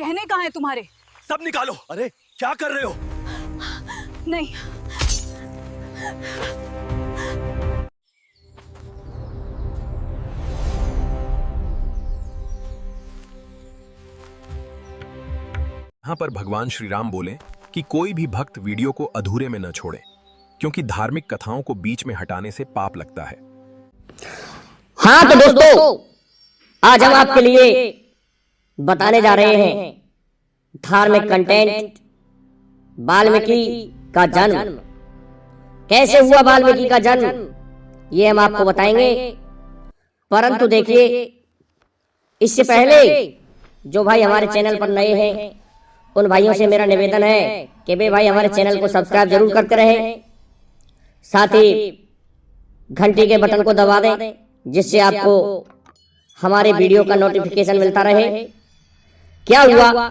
गहने कहाँ हैं तुम्हारे? सब निकालो। अरे क्या कर रहे हो? नहीं, यहाँ पर भगवान श्री राम बोले कि कोई भी भक्त वीडियो को अधूरे में न छोड़े, क्योंकि धार्मिक कथाओं को बीच में हटाने से पाप लगता है। हाँ तो दोस्तों, आज हम आपके लिए बताने जा रहे हैं धार्मिक कंटेंट, वाल्मीकि का जन्म। कैसे हुआ वाल्मीकि का जन्म, ये हम आपको बताएंगे। परंतु देखिए, इससे पहले जो भाई हमारे चैनल पर नए हैं, उन भाइयों से मेरा निवेदन है कि वे भाई हमारे चैनल को सब्सक्राइब जरूर करते रहें, साथ ही घंटी के बटन को दबा दें, जिससे आपको हमारे वीडियो का नोटिफिकेशन मिलता रहे। क्या हुआ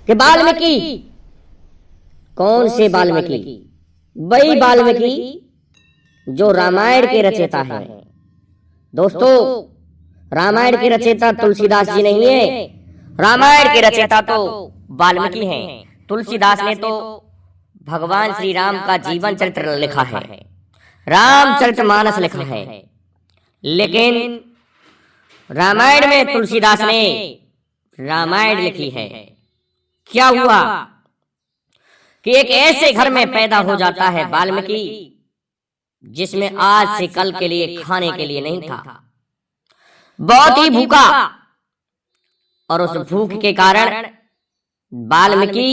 कि वाल्मीकि, कौन से वाल्मीकि? वही वाल्मीकि जो रामायण के रचयिता हैं। दोस्तों, रामायण के रचयिता तुलसीदास जी नहीं है, रामायण के रचयिता तो वाल्मीकि हैं। तुलसीदास ने तो भगवान श्री राम का जीवन चरित्र लिखा है, रामचरितमानस लिखा है। लेकिन रामायण में तुलसीदास ने रामायण लिखी है। क्या हुआ कि एक ऐसे घर में पैदा हो जाता है वाल्मीकि, जिसमें आज से कल के लिए खाने के लिए नहीं था, बहुत ही भूखा। और उस भूख के कारण वाल्मीकि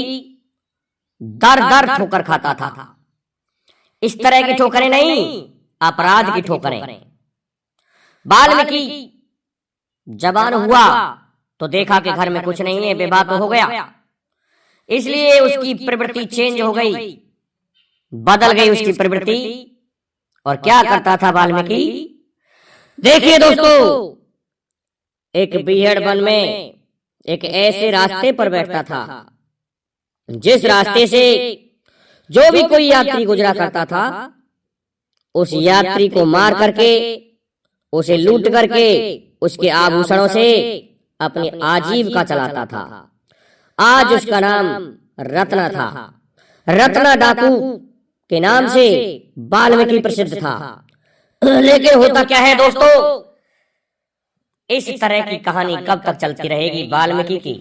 दर दर ठोकर खाता था। इस तरह की ठोकरें नहीं, अपराध की ठोकरें। वाल्मीकि जवान हुआ तो देखा कि घर में कुछ नहीं है, विवाह तो हो गया, इसलिए उसकी प्रवृत्ति चेंज हो गई, बदल गई उसकी प्रवृत्ति। और क्या करता था वाल्मीकि? देखिए दोस्तों, एक बीहड़ वन में एक ऐसे रास्ते पर बैठता था, जिस रास्ते से जो भी कोई यात्री गुजरा करता था, उस यात्री को मार करके, उसे लूट करके, उसके आभूषणों से अपनी आजीविका चलाता था। आज उसका नाम रत्ना था। रत्ना डाकू के नाम से वाल्मीकि प्रसिद्ध था। लेकिन होता क्या है दोस्तों, इस तरह की कहानी कब तक चलती रहेगी वाल्मीकि की?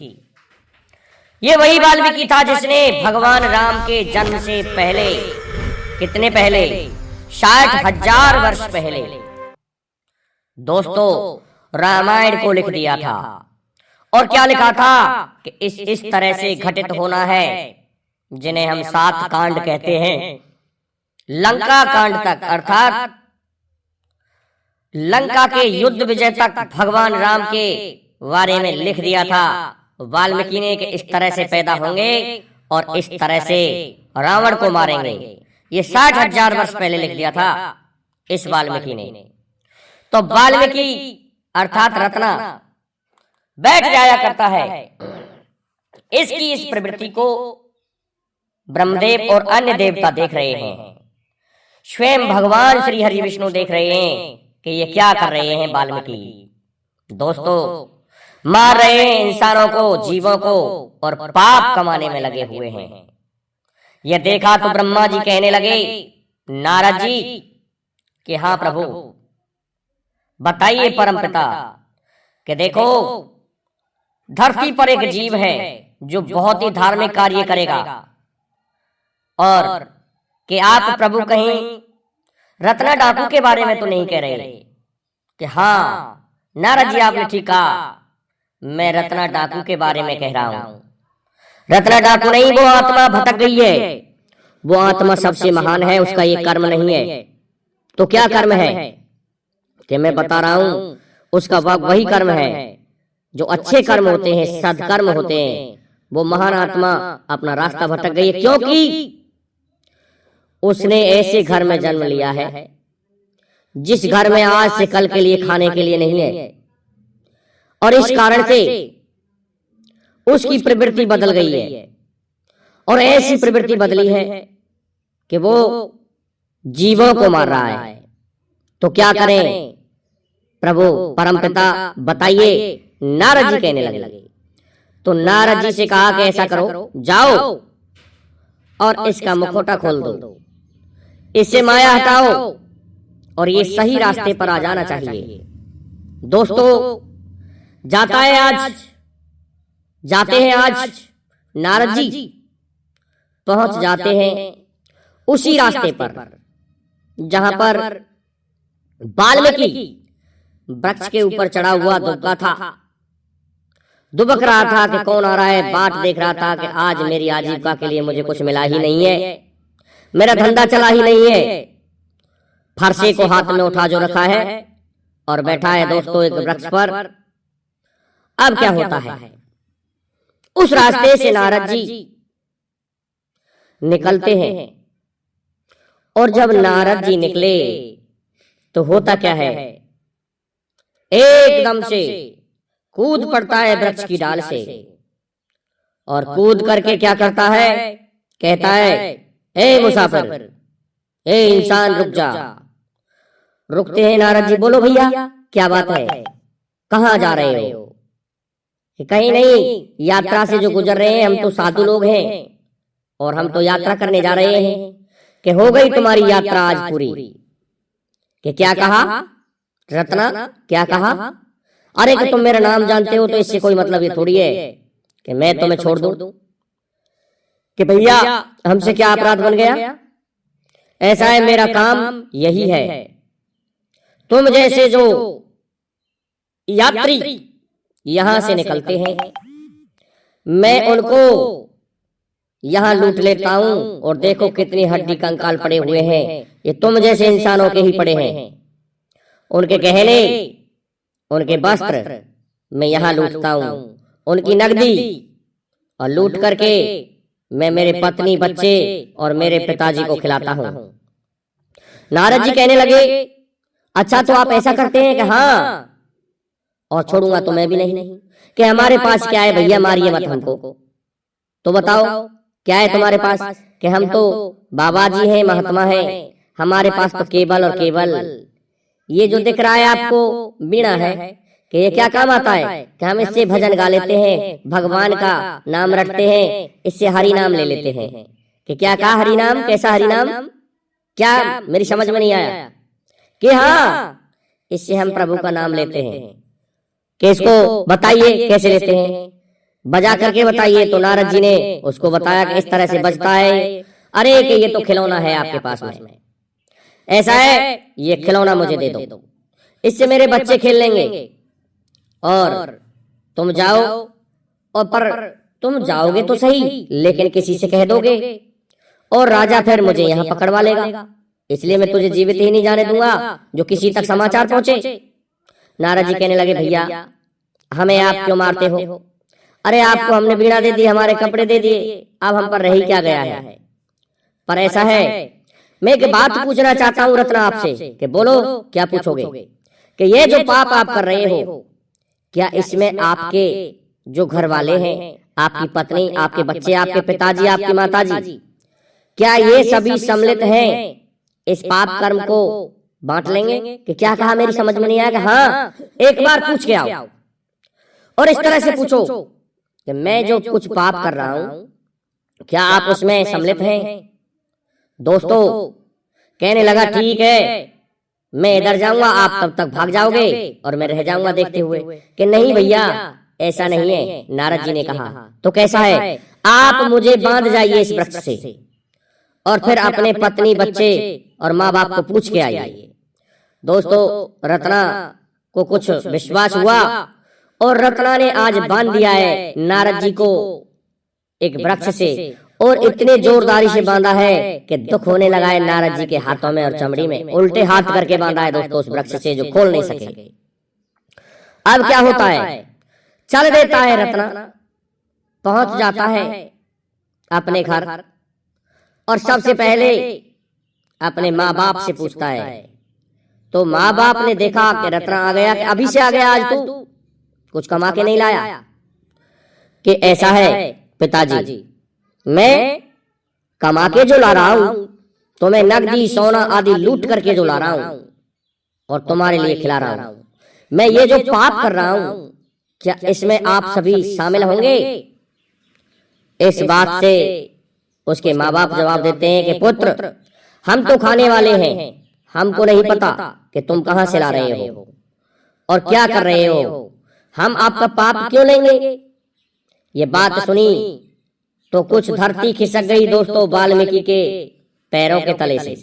ये वही वाल्मीकि था जिसने भगवान राम के जन्म से पहले, कितने पहले, 60,000 वर्ष पहले दोस्तों रामायण को लिख दिया था। और क्या लिखा था कि इस तरह से घटित होना है, जिन्हें हम 7 कांड कहते हैं, लंका कांड तक, अर्थात लंका के युद्ध विजय तक भगवान राम के बारे में लिख दिया था वाल्मीकि ने कि इस तरह से पैदा होंगे और इस तरह से रावण को मारेंगे। ये 60,000 वर्ष पहले लिख दिया था इस वाल्मीकि ने। तो वाल्मीकि अर्थात रत्ना बैठ जाया करता है। इसकी इस प्रवृत्ति को ब्रह्मदेव और अन्य देवता देख रहे हैं, स्वयं भगवान श्री हरि विष्णु देख रहे हैं कि ये क्या कर रहे हैं वाल्मीकि। दोस्तों, मार रहे हैं इंसानों को, जीवों को, और पाप कमाने में लगे हुए हैं। यह देखा तो ब्रह्मा जी कहने लगे नारद जी कि हाँ प्रभु, बताइए परमपिता कि देखो, धरती पर एक जीव है जो बहुत ही धार्मिक कार्य करेगा, और कि आप प्रभु कहीं रत्ना डाकू के बारे में तो नहीं कह रहे? कि हाँ नारद जी, आपने ठीक कहा, मैं रत्ना डाकू के बारे में कह रहा हूं। रत्ना डाकू नहीं, वो आत्मा भटक गई है। वो आत्मा सबसे महान है, उसका ये कर्म नहीं है। तो क्या कर्म है कि मैं बता रहा हूं, उसका वही कर्म है जो अच्छे कर्म होते हैं, सदकर्म होते हैं। वो महान आत्मा अपना रास्ता भटक गई है, क्योंकि उसने ऐसे घर में जन्म लिया है जिस घर में आज से कल के लिए खाने के लिए नहीं है। और इस कारण से उसकी प्रवृत्ति बदल गई है, और ऐसी प्रवृत्ति बदली है कि वो जीवों को मार रहा है। तो क्या करें प्रभु परमपिता, बताइए। नारद जी कहने लगे तो नारद जी से कहा कि ऐसा करो, जाओ और इसका मुखौटा खोल दो, इससे माया हटाओ और ये सही रास्ते पर आ जाना चाहिए। दोस्तों, जाते हैं आज नारद जी पहुंच जाते हैं उसी रास्ते पर जहां पर वाल्मीकि वृक्ष के ऊपर चढ़ा हुआ दुबक रहा था कि कौन आ रहा है। बाट देख रहा था कि आज मेरी आजीविका के लिए मुझे कुछ मिला ही नहीं है, मेरा धंधा चला ही नहीं है। फरसे को हाथ में उठा जो रखा है और बैठा है दोस्तों एक वृक्ष पर। अब क्या होता है, उस रास्ते से नारद जी निकलते हैं और जब नारद जी निकले तो होता क्या है, एकदम से कूद पड़ता है वृक्ष की डाल से और कूद करके क्या करता है, कहता है, ए मुसाफिर, ए इंसान, रुक जा। रुकते हैं नारद जी, बोलो भैया क्या बात है, कहाँ जा रहे हो? कि कहीं नहीं, यात्रा से जो गुजर रहे हैं, हम तो साधु लोग हैं और हम तो यात्रा करने जा रहे हैं। कि हो गई तुम्हारी यात्रा आज पूरी? कि क्या कहा रत्ना, क्या कहा? अरे कि तुम मेरा नाम जानते हो तो इससे कोई मतलब ये थोड़ी है कि मैं तुम्हें छोड़ दूं। कि भैया हमसे क्या अपराध बन गया? ऐसा है, मेरा काम यही है, तुम जैसे जो यात्री यहां से निकलते हैं मैं उनको यहां लूट लेता हूं और देखो कितनी हड्डी कंकाल पड़े हुए हैं, ये तुम जैसे इंसानों के ही पड़े हैं। उनके गहने, उनके वस्त्र मैं यहां लूटता हूं, उनकी नकदी, और लूट करके मैं मेरे पत्नी, बच्चे और मेरे पिताजी को खिलाता हूं। नारद जी कहने लगे, अच्छा तो आप ऐसा करते हैं कि हाँ, और छोड़ूंगा तो मैं भी नहीं। कि हमारे पास क्या है भैया, मारिए मत हमको, तो बताओ क्या है तुम्हारे पास? कि हम तो बाबा जी हैं, महात्मा हैं, हमारे पास तो केवल और केवल ये जो दिख रहा है आपको वीणा है। कि ये क्या काम आता है? कि हम इससे भजन गा लेते हैं, भगवान का नाम रटते हैं, इससे हरि नाम ले लेते हैं। कि क्या कहा हरि नाम? कैसा हरि नाम? क्या मेरी समझ में नहीं आया? कि हाँ, इससे हम प्रभु का नाम लेते हैं। कि इसको बताइए कैसे लेते हैं, बजा करके बताइए। तो नारद जी ने उसको बताया कि इस तरह से बजता है। अरे कि ये तो खिलौना है आपके पास में, ऐसा है, ये खिलौना मुझे दे दो, इससे मेरे बच्चे खेल लेंगे और तुम जाओ। और पर तुम जाओगे तो सही, लेकिन किसी से कह दोगे और राजा फिर मुझे यहाँ पकड़वा लेगा, इसलिए मैं तुझे जीवित ही नहीं जाने दूंगा जो किसी तक समाचार पहुंचे। नारद जी कहने लगे, भैया हमें आप क्यों मारते हो? अरे आपको हमने वीणा दे दी, हमारे कपड़े दे दिए, अब हम पर रही क्या गया है? पर ऐसा है, मैं एक बात पूछना चाहता हूँ रत्ना आपसे। कि बोलो क्या पूछोगे? कि ये जो पाप आप कर रहे हो, क्या इसमें आपके जो घर वाले हैं, आपकी पत्नी, आपके बच्चे, आपके पिताजी, आपकी माताजी, क्या ये सभी सम्मिलित हैं इस पाप कर्म को बांट लेंगे? कि क्या कहा, मेरी समझ में नहीं आया? कि हाँ, एक बार पूछ के आओ और इस तरह से पूछो कि मैं जो कुछ पाप कर रहा हूं क्या आप उसमें सम्मिलित हैं? दोस्तों कहने लगा, ठीक है, मैं इधर जाऊंगा, आप तब तक भाग जाओगे और मैं रह जाऊंगा देखते हुए। कि नहीं भैया, ऐसा नहीं है। नारद जी ने कहा, तो कैसा है? आप मुझे बांध जाइए इस वृक्ष से और फिर अपने पत्नी, बच्चे और माँ बाप को पूछ के आइए। दोस्तों रत्ना को कुछ विश्वास हुआ और रत्ना ने आज बांध दिया है नारद जी को एक वृक्ष से, और इतने जोरदारी से बांधा है कि दुख होने लगा है नारद जी के हाथों में और चमड़ी में। उल्टे हाथ करके बांधा है दोस्तों उस वृक्ष से, जो खोल नहीं सके। अब क्या होता है, चल देता है रत्ना, पहुंच जाता है अपने घर और सबसे पहले अपने माँ बाप से पूछता है। तो माँ बाप ने देखा कि रत्ना आ गया, कि अभी से आ गया, आज तू कुछ कमा के नहीं लाया? कि ऐसा है पिताजी, मैं कमा के जो ला रहा हूं तो मैं नकदी, सोना आदि लूट करके जो ला रहा हूं और तुम्हारे लिए खिला रहा हूं। मैं ये जो पाप कर रहा हूं क्या इसमें आप सभी शामिल होंगे? इस बात से उसके माँ बाप जवाब देते हैं कि पुत्र, हम तो खाने वाले हैं, हमको नहीं पता कि तुम कहां से ला रहे हो और क्या कर रहे हो, हम आपका पाप क्यों लेंगे? ये बात सुनी तो कुछ धरती खिसक गई दोस्तों वाल्मीकि के पैरों के तले से।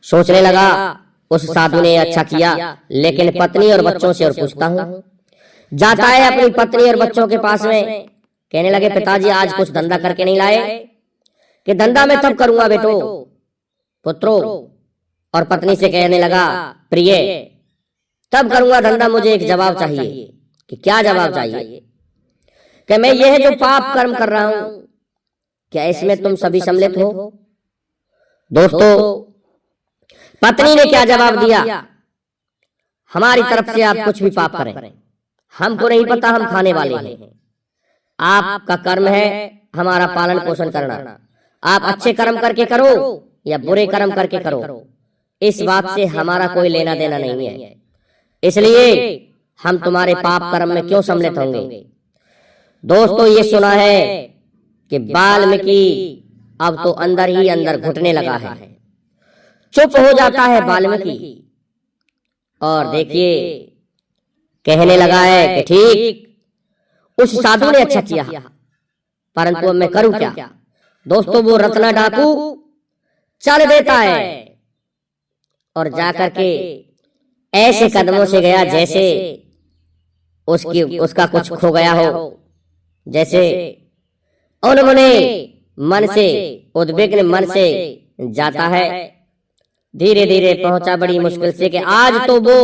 सोचने लगा उस साधु ने अच्छा किया, लेकिन पत्नी और बच्चों से और पूछता हूं। जाता है अपनी पत्नी और बच्चों के पास में, कहने लगे पिताजी आज कुछ धंधा करके नहीं लाए? कि धंधा मैं तब करूंगा बेटो पुत्रों। और पत्नी से कहने लगा प्रिय, तब करूंगा धंधा, मुझे एक जवाब चाहिए। कि क्या जवाब चाहिए? कि मैं यह जो पाप कर्म कर रहा हूं, क्या इसमें तुम सभी सम्मिलित हो? दोस्तों, पत्नी ने क्या जवाब दिया? हमारी तरफ से आप कुछ भी पाप करें, हमको नहीं पता, हम खाने वाले हैं। आपका कर्म है हमारा पालन पोषण करना, आप अच्छे कर्म करके करो या बुरे कर्म करके करो, इस बात से हमारा कोई लेना देना नहीं है, इसलिए हम तुम्हारे पाप कर्म में क्यों सम्मिलित होंगे? दोस्तों, ये सुना है कि वाल्मीकि अब तो अंदर ही अंदर घुटने लगा है, चुप हो जाता है वाल्मीकि और देखिए कहने लगा है कि ठीक, उस साधु ने अच्छा किया, परंतु अब मैं करूं क्या? दोस्तों, वो रत्ना डाकू चल देता है और जाकर के ऐसे कदमों से गया जैसे उसका कुछ खो गया हो, जैसे उन्होंने मन से उद्विग्न मन से जाता है। धीरे धीरे पहुंचा बड़ी मुश्किल से कि आज तो वो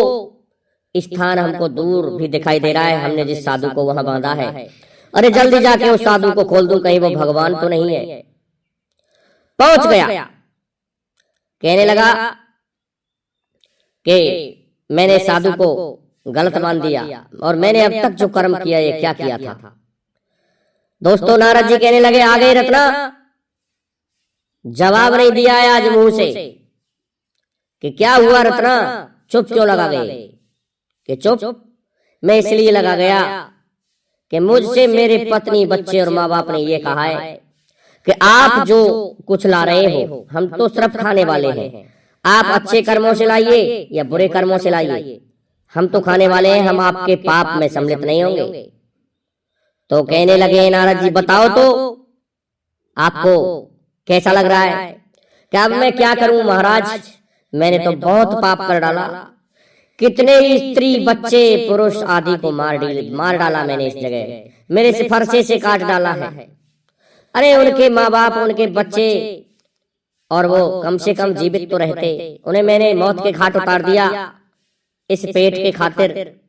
स्थान हमको दूर भी दिखाई दे रहा है, हमने जिस साधु को वहां बांधा है। अरे जल्दी जाके उस साधु को खोल दूं, कहीं वो भगवान तो नहीं है। पहुंच गया, कहने लगा कि मैंने साधु को गलत मान दिया और मैंने अब तक जो कर्म किया ये क्या किया था। दोस्तों, नारद जी कहने लगे आ गई रत्ना, जवाब नहीं दिया है आज मुंह से कि क्या हुआ रत्ना, चुप क्यों लगा गई? कि चुप मैं इसलिए लगा गया कि मुझसे मेरे पत्नी बच्चे और माँ बाप ने ये कहा है कि आप जो कुछ ला रहे हो हम तो सिर्फ खाने वाले हैं, आप अच्छे कर्मों से लाइए या बुरे कर्मों से लाइए, हम तो खाने वाले हैं, हम आपके पाप में सम्मिलित नहीं होंगे। तो कहने लगे नारद जी बताओ तो आपको कैसा लग रहा है? क्या अब मैं क्या करूं महाराज, मैंने तो बहुत पाप कर डाला, कितने ही स्त्री बच्चे पुरुष आदि को मार डाला मैंने, इस जगह मेरे से फरसे से काट डाला है। अरे उनके माँ बाप उनके बच्चे और वो कम से कम जीवित तो रहते, उन्हें मैंने मौत के घाट उतार दिया इस पेट के खातिर,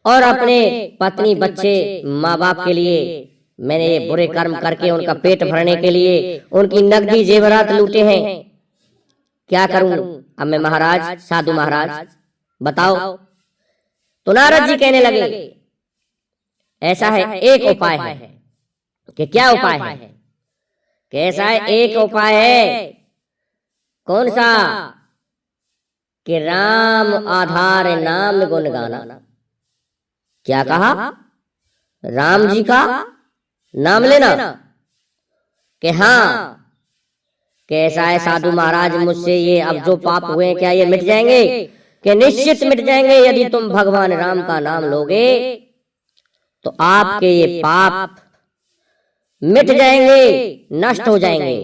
और अपने पत्नी बच्चे माँ बाप के लिए मैंने ये बुरे कर्म करके उनका पेट भरने के लिए उनकी नकदी जेवरात लूटे हैं। क्या करूं अब मैं महाराज, साधु महाराज बताओ। तो नारद जी कहने लगे ऐसा है, एक उपाय है। कि क्या उपाय है? कैसा है? एक उपाय है। कौन सा? कि राम आधार नाम गुण गाना। क्या कहा? राम जी का नाम लेना। कि हाँ, कैसा है साधु महाराज, मुझसे ये अब जो पाप हुए क्या ये मिट जाएंगे? कि निश्चित मिट जाएंगे, यदि तुम भगवान राम का नाम लोगे तो आपके ये पाप मिट जाएंगे, नष्ट हो जाएंगे।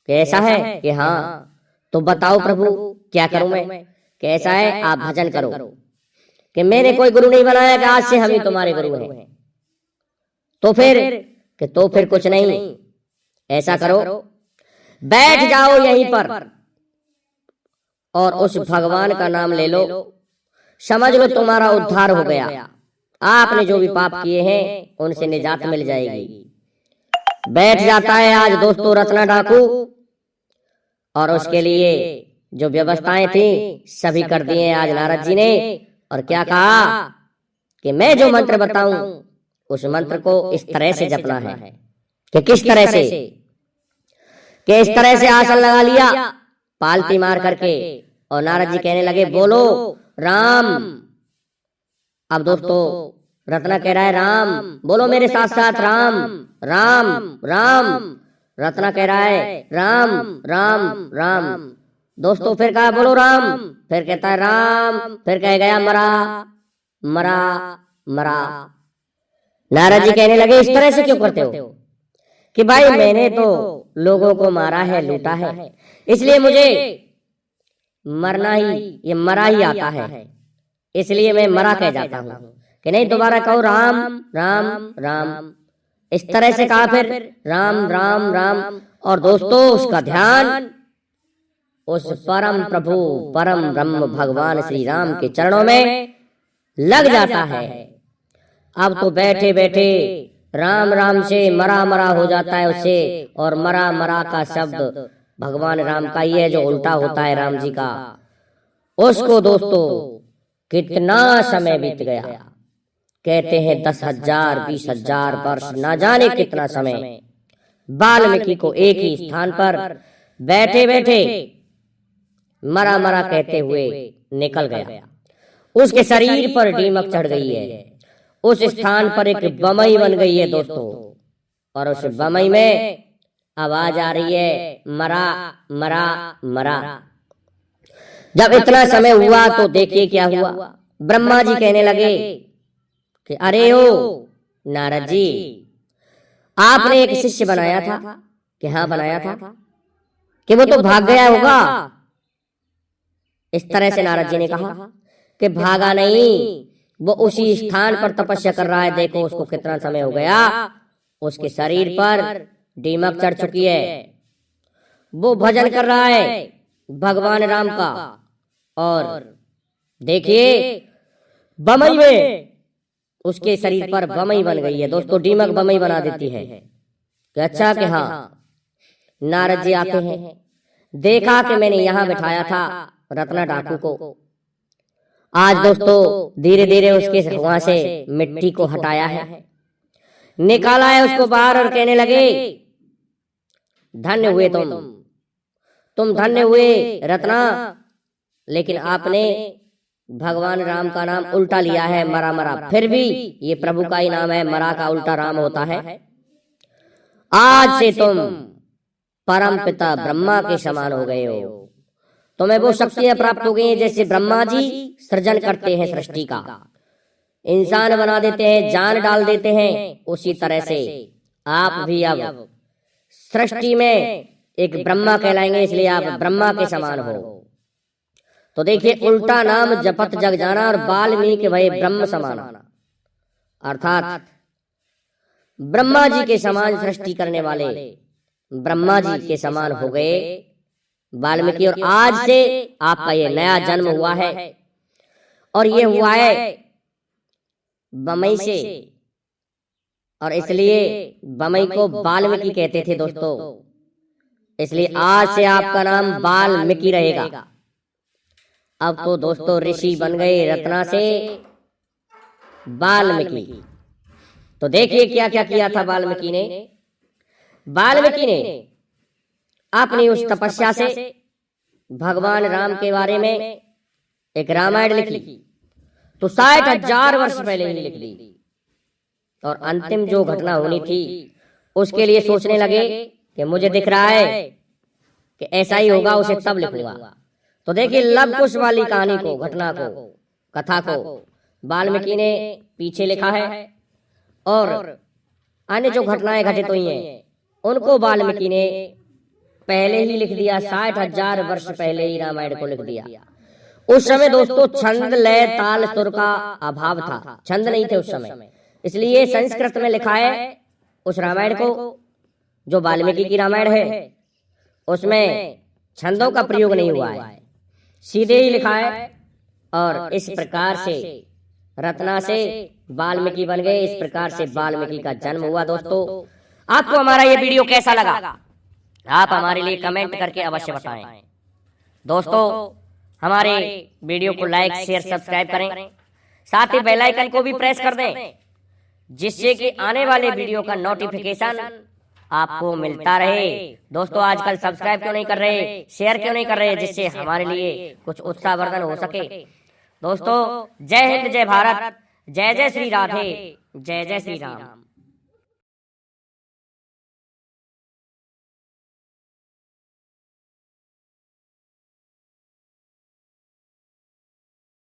कैसा है? कि हाँ। तो बताओ प्रभु क्या करूं मैं? कैसा है? आप भजन करो। कि मैंने कोई गुरु नहीं बनाया कि आज से हम ही तुम्हारे गुरु हैं। तो फिर कुछ नहीं, ऐसा करो बैठ जाओ यहीं पर और उस भगवान का नाम ले लो, समझ लो तुम्हारा उद्धार हो गया। आपने जो भी पाप किए हैं उनसे निजात मिल जाएगी। बैठ जाता है आज दोस्तों रत्ना डाकू, और उसके लिए जो व्यवस्थाएं थी सभी कर दिए आज नारद जी ने। और क्या कहा कि मैं जो मंत्र बताऊं उस मंत्र को इस तरह से जपना है। कि किस तरह से? कि इस तरह से आसन लगा लिया पालती मार करके, और नारद जी कहने लगे बोलो राम। अब दोस्तों रत्ना कह रहा है राम, बोलो मेरे साथ साथ राम राम राम। रत्ना कह रहा है राम राम राम। दोस्तों फिर कहा बोलो राम, फिर कहता है राम, फिर कह गया मरा मरा मरा। नारद जी कहने लगे इस तरह से क्यों करते हो कि भाई मैंने तो लोगों को मारा है, लूटा है, इसलिए मुझे मरना ही, ये मरा ही आता है, इसलिए मैं मरा कह जाता हूं कि नहीं दोबारा कहो राम राम राम। इस तरह से कहा फिर राम राम राम। और दोस्तों उसका ध्यान उस परम प्रभु परम ब्रह्म भगवान श्री राम के चरणों में लग जाता है। अब तो बैठे बैठे राम राम से मरा मरा हो जाता है उससे, और मरा मरा का शब्द भगवान राम का ही है जो उल्टा होता है राम जी का। उसको दोस्तों कितना समय बीत गया, कहते हैं 10,000 20,000 वर्ष, ना जाने कितना समय वाल्मीकि को एक ही स्थान पर बैठे बैठे मरा मरा कहते हुए निकल गया। उसके शरीर पर दीमक चढ़ गई है, उस स्थान पर एक बमई बन गई है दोस्तों, और उस बमई में आवाज आ रही है मरा मरा मरा। जब इतना समय हुआ तो देखिए क्या हुआ। ब्रह्मा जी कहने लगे कि अरे ओ नारद जी, आपने एक शिष्य बनाया था कि हाँ बनाया था, कि वो तो भाग गया होगा। इस तरह से नारद जी ने कहा कि भागा नहीं, वो उसी स्थान पर तपस्या कर रहा है, देखो उसको कितना समय हो गया, उसके शरीर पर दीमक चढ़ चुकी है, वो भजन कर रहा है भगवान राम का। और देखिए बमई में उसके शरीर पर बमई बन गई है दोस्तों, दीमक बमई बना देती है। कि अच्छा कि हाँ नारद जी आते हैं, देखा कि मैंने यहां बिठाया था रत्ना डाकू को, आज दोस्तों धीरे धीरे उसके वहां से मिट्टी को हटाया है, निकाला है उसको बाहर, और कहने लगे धन्य हुए तुम धन्य हुए रत्ना, लेकिन आपने भगवान राम का नाम उल्टा लिया है मरा मरा। फिर भी ये प्रभु का ही नाम है, मरा का उल्टा राम होता है। आज से तुम परम पिता ब्रह्मा के समान हो गए हो, तुम्हें वो शक्तियां प्राप्त हो गई हैं जैसे ब्रह्मा जी सृजन करते हैं सृष्टि का, इंसान बना देते हैं, जान डाल देते हैं, उसी तरह से आप भी अब सृष्टि में एक ब्रह्मा कहलाएंगे, इसलिए आप ब्रह्मा के समान हो। तो देखिए उल्टा नाम जपत जग जाना, और वाल्मीकि भय ब्रह्म समाना, अर्थात ब्रह्मा जी के समान सृष्टि करने वाले ब्रह्मा जी के समान हो गए वाल्मीकि। और आज से आपका ये नया जन्म हुआ है, और ये हुआ है बमई से, और इसलिए बमई को वाल्मीकि कहते थे दोस्तों, इसलिए आज से आपका नाम वाल्मीकि रहेगा। अब तो दोस्तों ऋषि बन गए रत्ना से वाल्मीकि। तो देखिए क्या क्या किया था वाल्मीकि ने। वाल्मीकि ने अपनी उस तपस्या से भगवान राम के बारे में एक रामायण लिख ली, तो 60,000 वर्ष पहले ही लिख ली, और अंतिम जो घटना होनी थी उसके लिए सोचने लगे कि मुझे दिख रहा है कि ऐसा ही होगा, उसे तब लिखूंगा। तो देखिए लव कुश वाली कहानी को, घटना को, कथा को वाल्मीकि ने पीछे लिखा है, और अन्य जो घटनाएं घटित हुई हैं उनको वाल्मीकि ने पहले ही लिख दिया, 60,000 वर्ष पहले ही रामायण को लिख दिया। उस समय दोस्तों छंद लय ताल सुर का अभाव था, छंद नहीं थे उस समय, इसलिए संस्कृत में लिखा है उस रामायण को, जो वाल्मीकि की रामायण है उसमें छंदों का प्रयोग नहीं हुआ है, सीधे ही लिखा है। और इस प्रकार से रत्ना से वाल्मीकि बन गए, इस प्रकार से वाल्मीकि का जन्म हुआ। दोस्तों आपको हमारा ये वीडियो कैसा लगा, आप हमारे लिए कमेंट करके अवश्य बताएं। दोस्तों हमारे वीडियो को लाइक शेयर सब्सक्राइब करें, साथ ही बेल आइकन को भी प्रेस कर दें, जिससे कि आने वाले वीडियो का नोटिफिकेशन आपको मिलता रहे। दोस्तों आजकल सब्सक्राइब क्यों नहीं कर रहे, शेयर क्यों नहीं कर रहे, जिससे हमारे लिए कुछ उत्साहवर्धन हो सके। दोस्तों जय हिंद जय भारत, जय जय श्री राधे, जय जय श्री राम।